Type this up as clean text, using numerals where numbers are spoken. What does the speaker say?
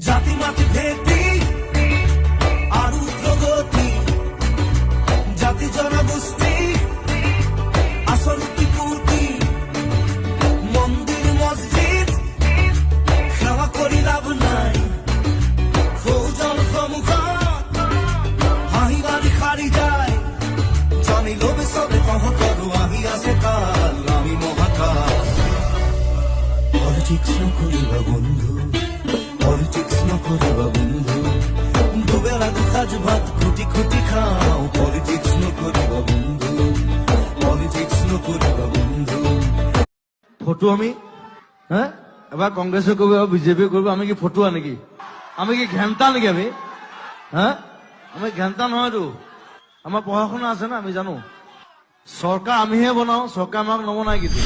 জাতি মাতি ভেতি আর উগ্রগতি, জাতি জনগোষ্ঠী আসল কুটি, মন্দির মসজিদ সেবা করি লাভ নাই, খোঁজল সমুখ হাঁহি বাড়ি খারি যায়, জানি লোভে সবে কহ করু আহি আছে কাল আমি মহাকাল। পলিটিক্স নকরিবা বন্ধু, পলিটিক্স নকরিবা বন্ধু, দুবেলা দুখাজ ভাত খুঁটি খুঁটি খাও, পলিটিক্স নকরিবা বন্ধু, পলিটিক্স নকরিবা বন্ধু। ফটো আমি হ্যাঁ এবার কংগ্রেসে করবো, বিজেপি করবো, আমি কি ফটুয়া নাকি? আমি কি ঘেন্টা নাকি? আমি হ্যাঁ আমি ঘেন্টা নহয়তো। আমার পড়াশোনা আছে না, আমি জানো। সরকার আমিহে বনাও, সরকার আমাক নবনাই কিন্তু।